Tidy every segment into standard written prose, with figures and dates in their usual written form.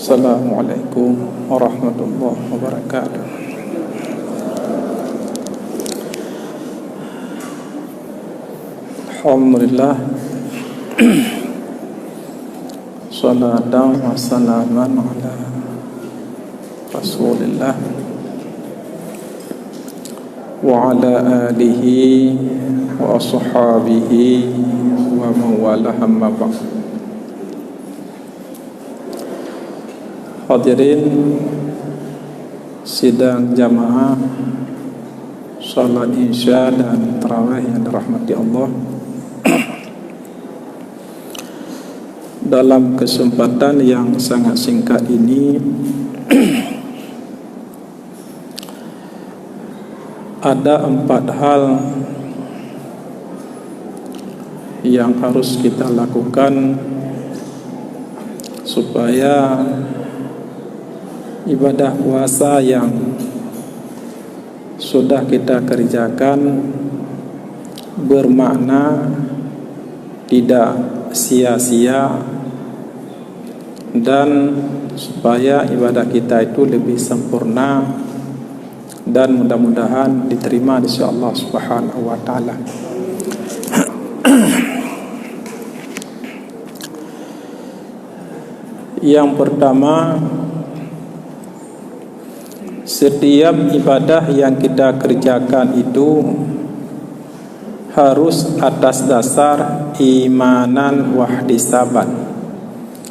Assalamualaikum warahmatullahi wabarakatuh. Alhamdulillah, salatan wa salaman ala Rasulillah wa ala alihi wa ashabihi wa mawalah, amma ba'd. Hadirin sidang jamaah salat isya dan tarawih yang dirahmati Allah. Dalam kesempatan yang sangat singkat ini ada 4 hal yang harus kita lakukan supaya ibadah puasa yang sudah kita kerjakan bermakna, tidak sia-sia, dan supaya ibadah kita itu lebih sempurna dan mudah-mudahan diterima di sisi Allah Subhanahu wa taala. Yang pertama, setiap ibadah yang kita kerjakan itu harus atas dasar imanan wahdisaban.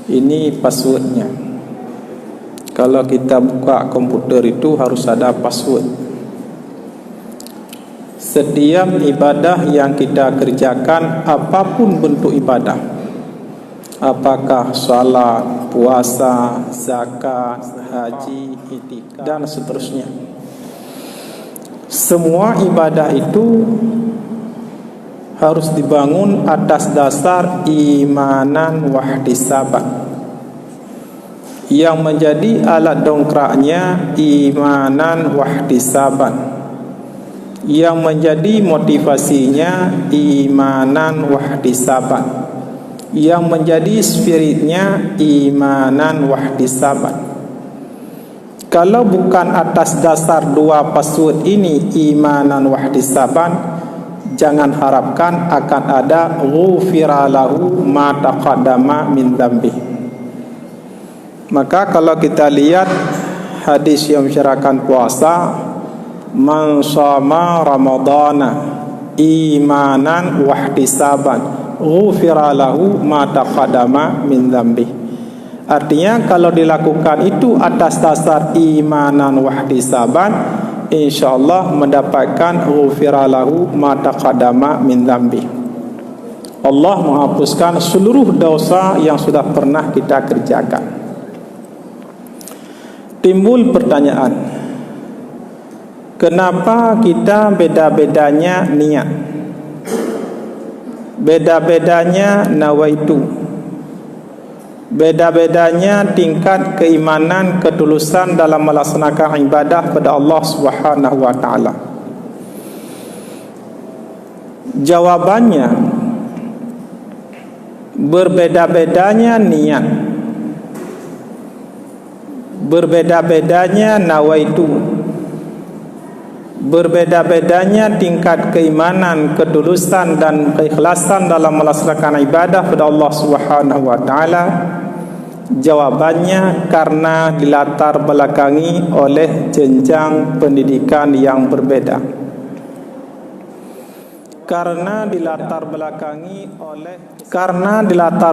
Ini passwordnya. Kalau kita buka komputer itu harus ada password. Setiap ibadah yang kita kerjakan, apapun bentuk ibadah, apakah salat, puasa, zakat, haji, i'tikaf, dan seterusnya, semua ibadah itu harus dibangun atas dasar imanan wahdisaban. Yang menjadi alat dongkraknya imanan wahdisaban. Yang menjadi motivasinya imanan wahdisaban. Yang menjadi spiritnya imanan wahdisaban. Kalau bukan atas dasar 2 password ini, imanan wahdisaban, jangan harapkan akan ada ghufira lahu ma taqaddama min dzambi. Maka kalau kita lihat hadis yang mencerahkan puasa, man shama ramadhana imanan wahtisaban ghufira lahu ma taqaddama min dzambi. Artinya kalau dilakukan itu atas dasar imanan wahtisaban, insyaallah mendapatkan ghufira lahu ma taqaddama min dzambi. Allah menghapuskan seluruh dosa yang sudah pernah kita kerjakan. Timbul pertanyaan, kenapa kita beda-bedanya niat, beda-bedanya nawaitu, beda-bedanya tingkat keimanan, ketulusan dalam melaksanakan ibadah pada Allah Subhanahu wa taala? Jawabannya, berbeda-bedanya niat, berbeda-bedanya nawaitu, berbeda-bedanya tingkat keimanan, ketulusan dan keikhlasan dalam melaksanakan ibadah pada Allah Subhanahu wa taala. Jawabannya karena dilatar belakangi oleh jenjang pendidikan yang berbeda. Karena dilatar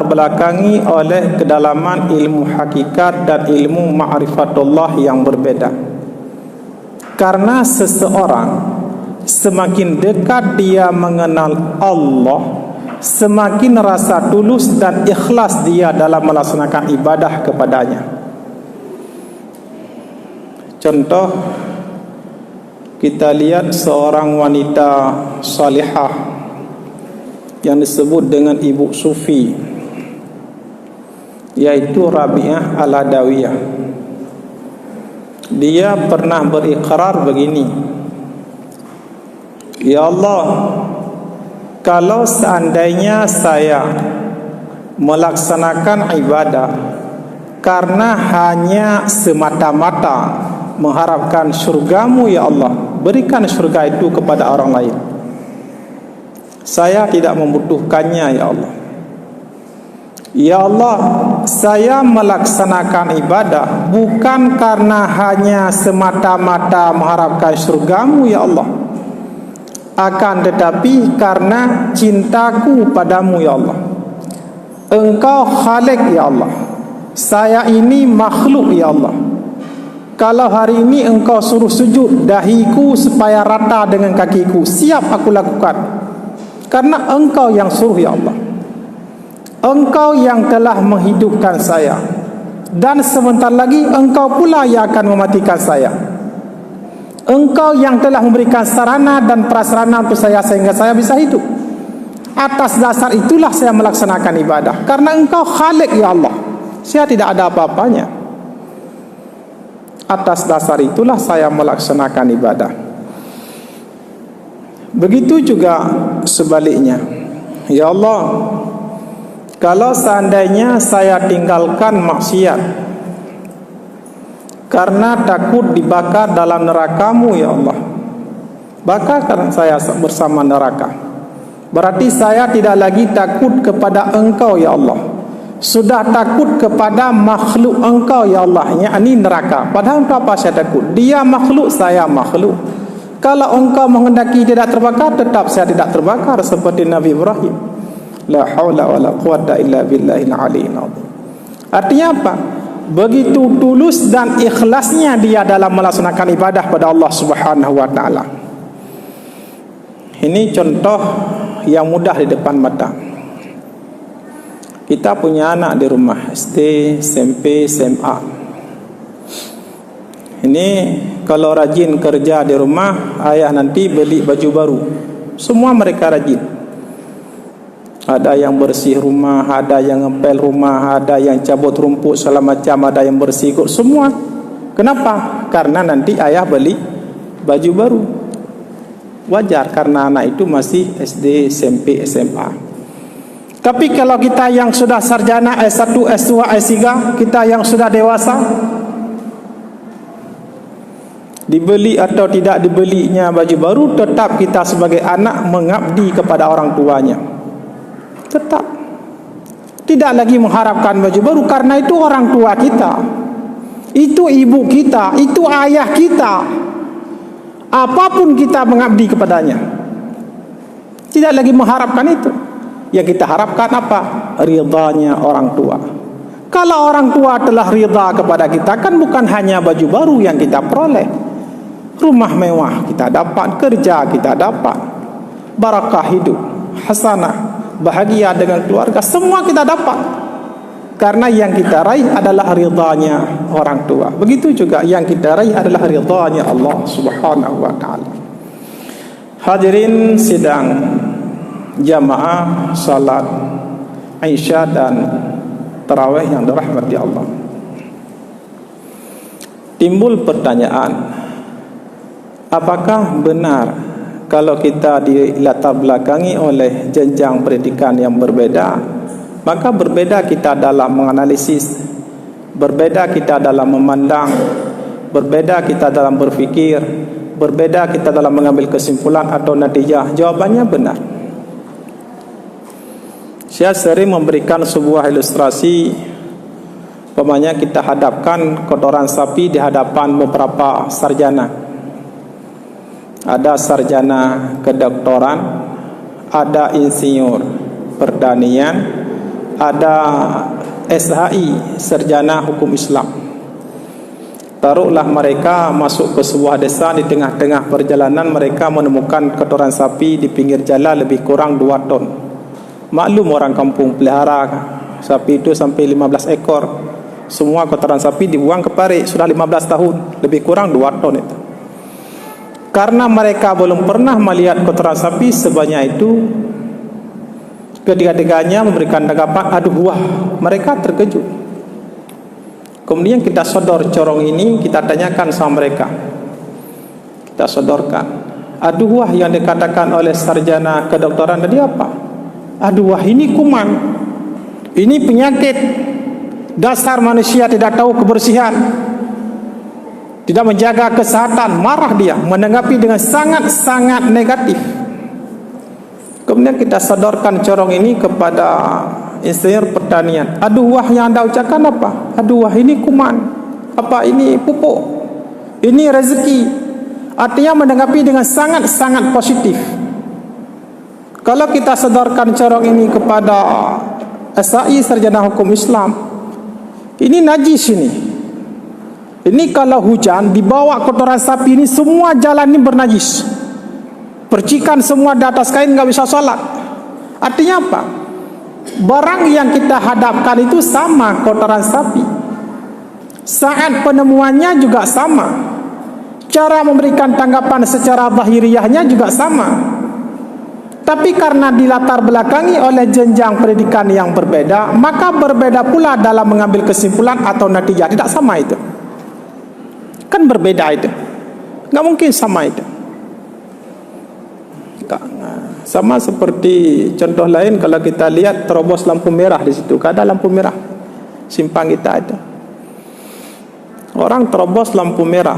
belakangi oleh kedalaman ilmu hakikat dan ilmu ma'rifatullah yang berbeda. Karena seseorang semakin dekat dia mengenal Allah, semakin rasa tulus dan ikhlas dia dalam melaksanakan ibadah kepadanya. Contoh, kita lihat seorang wanita salihah yang disebut dengan ibu sufi, yaitu Rabi'ah Al-Adawiyah. Dia pernah berikrar begini, ya Allah, kalau seandainya saya melaksanakan ibadah karena hanya semata-mata mengharapkan syurga-Mu ya Allah, berikan syurga itu kepada orang lain. Saya tidak membutuhkannya ya Allah. Ya Allah, saya melaksanakan ibadah bukan karena hanya semata-mata mengharapkan syurga-Mu ya Allah, akan tetapi karena cintaku padamu ya Allah. Engkau Khalik ya Allah, saya ini makhluk ya Allah. Kalau hari ini Engkau suruh sujud dahiku supaya rata dengan kakiku, siap aku lakukan, karena Engkau yang suruh ya Allah. Engkau yang telah menghidupkan saya, dan sebentar lagi Engkau pula yang akan mematikan saya. Engkau yang telah memberikan sarana dan prasarana untuk saya sehingga saya bisa hidup. Atas dasar itulah saya melaksanakan ibadah, karena Engkau Khalik ya Allah, saya tidak ada apa-apanya. Atas dasar itulah saya melaksanakan ibadah. Begitu juga sebaliknya. Ya Allah, kalau seandainya saya tinggalkan maksiat karena takut dibakar dalam neraka-Mu ya Allah, bakarkan saya bersama neraka. Berarti saya tidak lagi takut kepada Engkau ya Allah, sudah takut kepada makhluk Engkau ya Allah, yakni neraka. Padahal apa saya takut? Dia makhluk, saya makhluk. Kalau Engkau menghendaki tidak terbakar, tetap saya tidak terbakar seperti Nabi Ibrahim. La haula wala quwata illa billahil aliyyil azim. Artinya apa? Begitu tulus dan ikhlasnya dia dalam melaksanakan ibadah pada Allah Subhanahu wa taala. Ini contoh yang mudah di depan mata. Kita punya anak di rumah, SD, SMP, SMA. Ini kalau rajin kerja di rumah, ayah nanti beli baju baru. Semua mereka rajin. Ada yang bersih rumah, ada yang ngepel rumah, ada yang cabut rumput segala macam, ada yang bersih semua. Kenapa? Karena nanti ayah beli baju baru. Wajar karena anak itu masih SD, SMP, SMA. Tapi kalau kita yang sudah sarjana S1, S2, S3, kita yang sudah dewasa, dibeli atau tidak dibelinya baju baru, tetap kita sebagai anak mengabdi kepada orang tuanya. Tetap tidak lagi mengharapkan baju baru, karena itu orang tua kita, itu ibu kita, itu ayah kita. Apapun kita mengabdi kepadanya, tidak lagi mengharapkan itu. Yang kita harapkan apa? Ridhanya orang tua. Kalau orang tua telah ridha kepada kita, kan bukan hanya baju baru yang kita peroleh, rumah mewah kita dapat, kerja kita dapat, barakah hidup, hasanah, bahagia dengan keluarga, semua kita dapat. Karena yang kita raih adalah ridhanya orang tua. Begitu juga yang kita raih adalah ridhanya Allah Subhanahu wa taala. Hadirin sidang jamaah salat Isya dan tarawih yang dirahmati Allah. Timbul pertanyaan, apakah benar kalau kita dilatar belakangi oleh jenjang pendidikan yang berbeda, maka berbeda kita dalam menganalisis, berbeda kita dalam memandang, berbeda kita dalam berfikir, berbeda kita dalam mengambil kesimpulan atau natijah? Jawabannya benar. Saya sering memberikan sebuah ilustrasi. Umpamanya kita hadapkan kotoran sapi di hadapan beberapa sarjana. Ada sarjana kedokteran, ada insinyur pertanian, ada SHI, sarjana hukum Islam. Taruhlah mereka masuk ke sebuah desa, di tengah-tengah perjalanan mereka menemukan kotoran sapi di pinggir jalan lebih kurang 2 ton. Maklum orang kampung pelihara sapi itu sampai 15 ekor. Semua kotoran sapi dibuang ke parit, sudah 15 tahun, lebih kurang 2 ton itu. Karena mereka belum pernah melihat kotoran sapi sebanyak itu, ketiga-tiganya memberikan tanggapan, aduh wah, mereka terkejut. Kemudian kita sodor corong ini, kita tanyakan sama mereka, kita sodorkan, aduh wah yang dikatakan oleh sarjana kedokteran tadi apa? Aduh wah, ini kuman, ini penyakit, Dasar manusia tidak tahu kebersihan, tidak menjaga kesehatan, marah dia, menanggapi dengan sangat-sangat negatif. Kemudian kita sodorkan corong ini kepada insinyur pertanian. Aduh wah, yang anda ucapkan apa? Aduh wah, ini kuman, apa ini pupuk, ini rezeki. Artinya menanggapi dengan sangat-sangat positif. Kalau kita sodorkan corong ini kepada SAI, Sarjana Hukum Islam, ini najis ini. Ini kalau hujan dibawa kotoran sapi ini, semua jalan ini bernajis. Percikan semua di atas kain, nggak bisa sholat. Artinya apa? Barang yang kita hadapkan itu sama kotoran sapi. Saat penemuannya juga sama. Cara memberikan tanggapan secara zahiriyahnya juga sama. Tapi karena dilatar belakangi oleh jenjang pendidikan yang berbeda, maka berbeda pula dalam mengambil kesimpulan atau natijah. Tidak sama itu. Kan berbeda itu. Nggak mungkin sama itu. Sama seperti contoh lain, kalau kita lihat terobos lampu merah di situ, ada lampu merah simpang kita itu. Orang terobos lampu merah,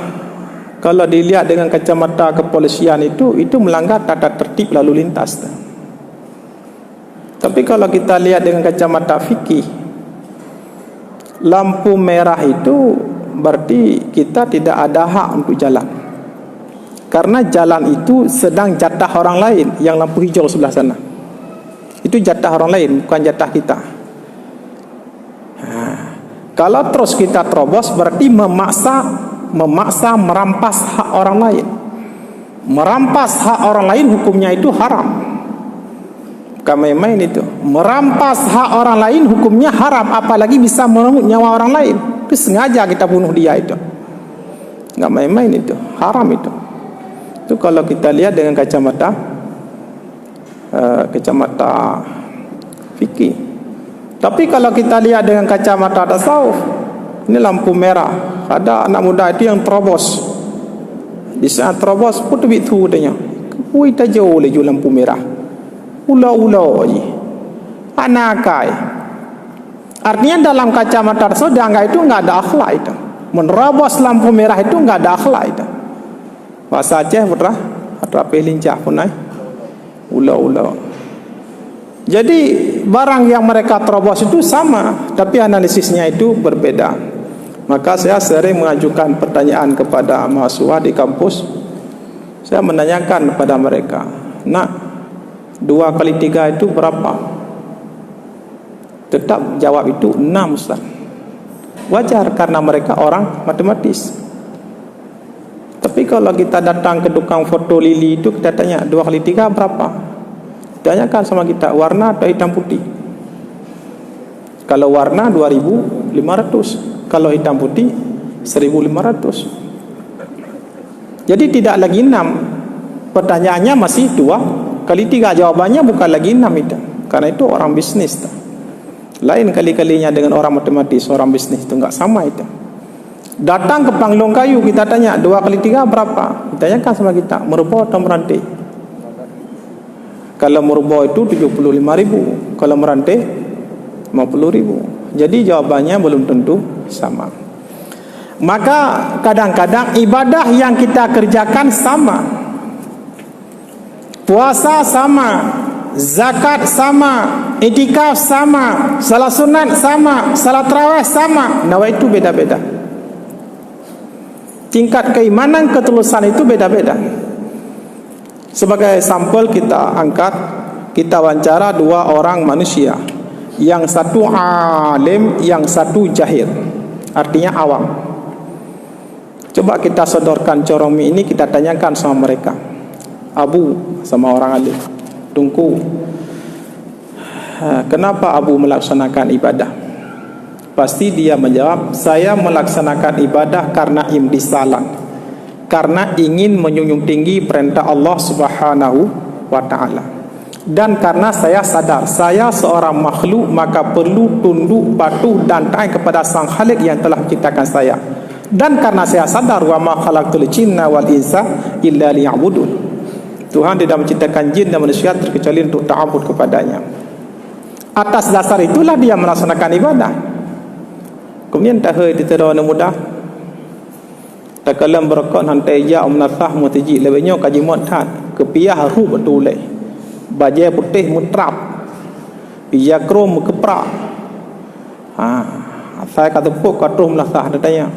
kalau dilihat dengan kacamata kepolisian itu melanggar tata tertib lalu lintas. Tapi kalau kita lihat dengan kacamata fikih, lampu merah itu berarti kita tidak ada hak untuk jalan, karena jalan itu sedang jatah orang lain. Yang lampu hijau sebelah sana itu jatah orang lain, bukan jatah kita. Kalau terus kita terobos, berarti memaksa merampas hak orang lain. Merampas hak orang lain hukumnya itu haram, bukan main-main itu. Merampas hak orang lain hukumnya haram, apalagi bisa merenggut nyawa orang lain. Itu sengaja kita bunuh dia, itu nggak main-main, itu haram itu. Itu kalau kita lihat dengan kacamata fikih. Tapi kalau kita lihat dengan kacamata tasawuf, ini lampu merah, ada anak muda itu yang terobos. Di saat terobos, putu bitu katanya, "Woi ta jauh lagi lampu merah, ulau-ulau aja, anakai." Artinya dalam kacamata tasawuf dianggap itu nggak ada akhlak itu. Menerobos lampu merah itu nggak ada akhlak itu. Bahasa Aceh putra, rapi lincah punai, ulau-ulau. Jadi barang yang mereka terobos itu sama, tapi analisisnya itu berbeda. Maka saya sering mengajukan pertanyaan kepada mahasiswa di kampus. Saya menanyakan kepada mereka, "Nak, 2 kali 3 itu berapa?" Tetap jawab itu 6, Ustaz. Wajar karena mereka orang matematis. Tapi kalau kita datang ke tukang foto lili itu, kita tanya 2 kali 3 berapa? Tanyakan sama kita, warna atau hitam putih? Kalau warna 2.500, kalau hitam putih 1.500. Jadi tidak lagi 6. Pertanyaannya masih 2 kali 3. Jawabannya bukan lagi 6 itu. Karena itu orang bisnis. Lain kali-kalinya dengan orang matematis, orang bisnis itu enggak sama itu. Datang ke Panglong Kayu, kita tanya 2 kali 3 berapa? Ditanyakan sama kita, merupakan atau merantai? Kalau merupakan itu 75.000, kalau merantai 50.000. Jadi jawabannya belum tentu sama. Maka kadang-kadang ibadah yang kita kerjakan sama, puasa sama, zakat sama, iktikaf sama, salat sunat sama, salat tarawih sama, nawaitu beda-beda. Tingkat keimanan ketulusan itu beda-beda. Sebagai sampel kita angkat, kita wawancara 2 orang manusia. Yang satu alim, yang satu jahil, artinya awam. Coba kita sodorkan corong ini, kita tanyakan sama mereka. Abu sama orang alim, Tungku, kenapa Abu melaksanakan ibadah? Pasti dia menjawab, saya melaksanakan ibadah karena imtisalan, karena ingin menjunjung tinggi perintah Allah Subhanahu wa ta'ala, dan karena saya sadar saya seorang makhluk, maka perlu tunduk, patuh dan taat kepada Sang Khalik yang telah menciptakan saya, dan karena saya sadar wa ma khalaqtul jinna wal insa illa liya'budun, Tuhan tidak menciptakan jin dan manusia terkecuali untuk ta'abud kepadanya. Atas dasar itulah dia melaksanakan ibadah. Kemudian tak hơi ditera na mudah. Tak kalam berakat hantai ya umnasah mutaji lebihnya kaji muat kepiah haru betul le. Bajai putih mutrap. Iya krom keprak. Saya kata puk katuh umnasah datanya.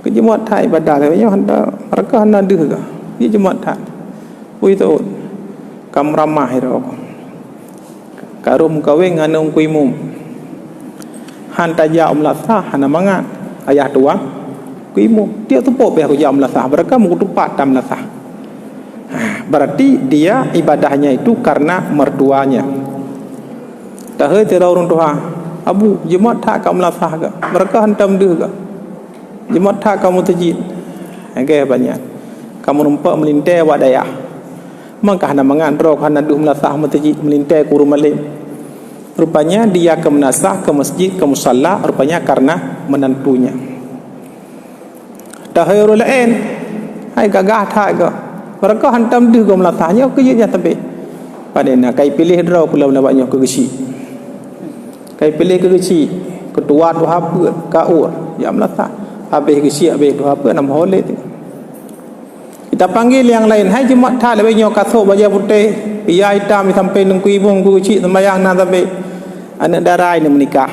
Kaji muat thai ibadah lebihnya handa mereka handa deh ke. Ia jemaat thai. Ui tu kam ramah hero. Karum kawing anung kuimum. Hanta ya umnasah hana mangat ayah tua. Kuimu dia tepuk pihak jam lasah mereka mengutupat tam lasah. Berarti dia ibadahnya itu karena mertuanya. Tak heu tira orang tua abu jemaat tak kaum lasah ke mereka hantam deh ke jemaat tak kamu tajid agak banyak kamu numpak melintai wadayah maka hana mengandrok hana duh lasah mutajid melintai kuru malim. Rupanya dia ke menasah ke masjid ke musalla rupanya karena menantunya. Tak hay orang lain, hay gagah tak ke. Mereka hantam dia ke melatahnya, ke dia tapi. Pada nak kai pilih draw pula melawaknya ke gesi. Kai pilih ke gesi, ketua tu apa, kaur, ya melatah. Habis gesi, habis tu apa, nama holek tu. Kita panggil yang lain, hai jemaat tak lebihnya kasut baju putih, pia hitam sampai nunggu ibung ke gesi sembahyang nak sampai anak darah ini menikah.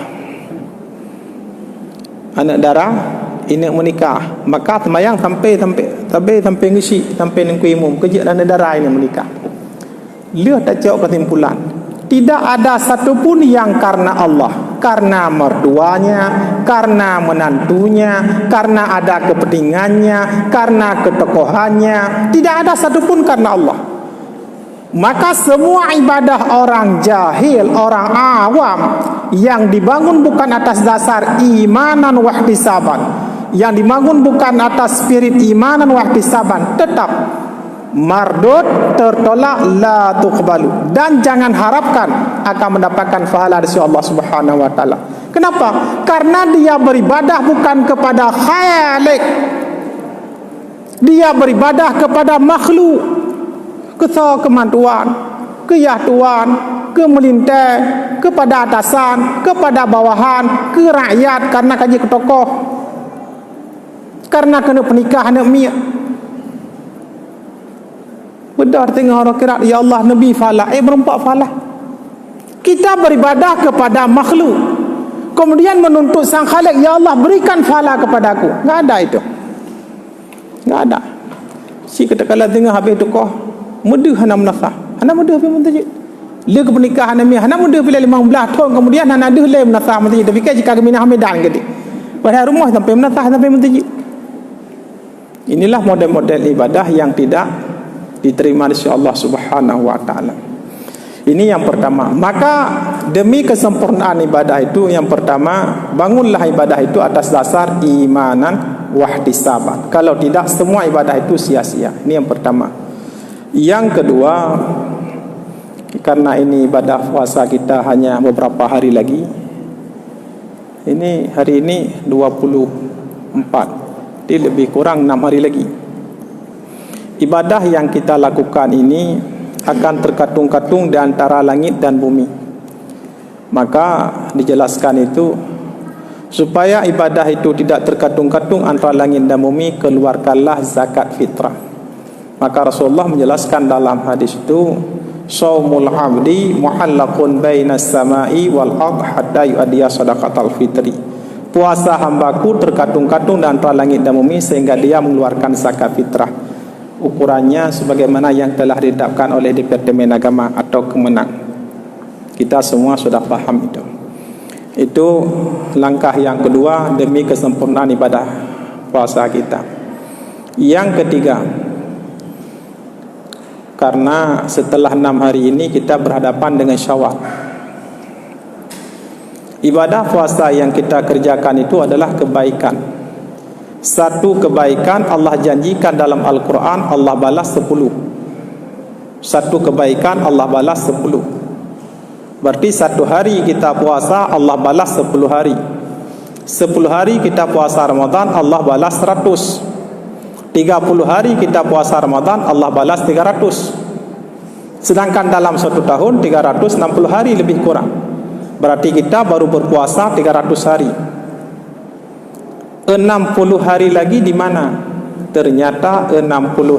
Anak darah ini menikah, maka semayang sampai ngisi sampai nengkui umum kerja dan darah ini menikah. Lihat tak jauh kesimpulan. Tidak ada satupun yang karena Allah, karena mertuanya, karena menantunya, karena ada kepentingannya, karena ketokohannya. Tidak ada satupun karena Allah. Maka semua ibadah orang jahil, orang awam yang dibangun bukan atas dasar imanan wahtisaban, yang dibangun bukan atas spirit imanan wahtisaban, tetap mardud, tertolak, la tuqbalu, dan jangan harapkan akan mendapatkan pahala dari Allah Subhanahu wa taala. Kenapa? Karena dia beribadah bukan kepada khalik. Dia beribadah kepada makhluk. Kesal kemantuan, keyahtuan, kemelintai, kepada atasan, kepada bawahan, ke rakyat karena kaji ke tokoh, karena kena pernikahan anak miak. Bedah tengah orang kira ya Allah Nabi falah, berempat falah. Kita beribadah kepada makhluk, kemudian menuntut sang khalik, ya Allah berikan falah kepadaku. Enggak ada itu. Enggak ada. Si kata-kala tengah habis tokoh mudah hana menasah, hana mudah pergi mentajid. Dia ke pernikahan Nabi, hana mudah pilih 15 tahun kemudian hana ada leh menasah mentajid. Tapi kan jika kami nak hamidan gede. Padahal rumah sampai menasah sampai mentajid. Inilah model-model ibadah yang tidak diterima oleh Allah Subhanahu wa taala. Ini yang pertama. Maka demi kesempurnaan ibadah itu, yang pertama, bangunlah ibadah itu atas dasar imanan wahtisaban. Kalau tidak, semua ibadah itu sia-sia. Ini yang pertama. Yang kedua, karena ini ibadah puasa kita hanya beberapa hari lagi. Ini hari ini 24. Jadi lebih kurang 6 hari lagi. Ibadah yang kita lakukan ini akan terkatung-katung di antara langit dan bumi. Maka dijelaskan itu, supaya ibadah itu tidak terkatung-katung antara langit dan bumi, keluarkanlah zakat fitrah. Maka Rasulullah menjelaskan dalam hadis itu, shaumul abdi muhallaqun bainas samai wal ard hatta yu'addiya shadaqatal fitri. Puasa hambaku terkatung-katung di antara langit dan bumi sehingga dia mengeluarkan zakat fitrah. Ukurannya sebagaimana yang telah ditetapkan oleh Departemen Agama atau Kemenang. Kita semua sudah paham itu. Itu langkah yang kedua demi kesempurnaan ibadah puasa kita. Yang ketiga, karena setelah 6 hari ini kita berhadapan dengan Syawal. Ibadah puasa yang kita kerjakan itu adalah kebaikan. Satu kebaikan Allah janjikan dalam Al-Quran, Allah balas 10. Satu kebaikan Allah balas 10. Berarti 1 hari kita puasa, Allah balas 10 hari. 10 hari kita puasa Ramadan, Allah balas 100. 30 hari kita puasa Ramadan, Allah balas 300. Sedangkan dalam 1 tahun 360 hari lebih kurang. Berarti kita baru berpuasa 300 hari. 60 hari lagi di mana? Ternyata 60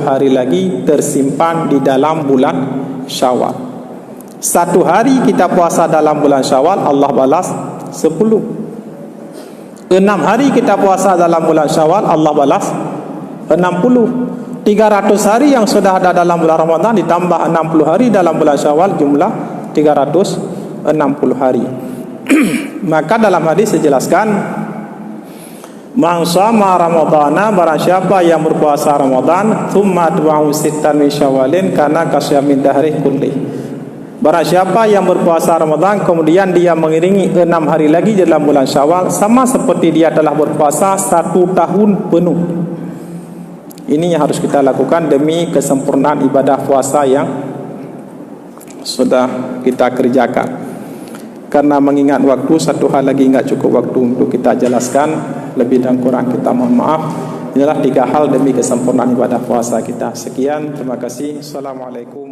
hari lagi tersimpan di dalam bulan Syawal. 1 hari kita puasa dalam bulan Syawal, Allah balas 10. 6 hari kita puasa dalam bulan Syawal, Allah balas 60. 300 hari yang sudah ada dalam bulan Ramadan ditambah 60 hari dalam bulan Syawal, jumlah 360 hari. Maka dalam hadis dijelaskan, man shama ramadhana, barang siapa yang berpuasa Ramadan, thumma atba'ahu sittan min syawalin kana kasyamin dahri kulli. Barang siapa yang berpuasa Ramadan kemudian dia mengiringi 6 hari lagi dalam bulan Syawal, sama seperti dia telah berpuasa 1 tahun penuh. Ini yang harus kita lakukan demi kesempurnaan ibadah puasa yang sudah kita kerjakan. Karena mengingat waktu, satu hal lagi enggak cukup waktu untuk kita jelaskan, lebih dan kurang kita mohon maaf. Inilah 3 hal demi kesempurnaan ibadah puasa kita. Sekian, terima kasih. Assalamualaikum.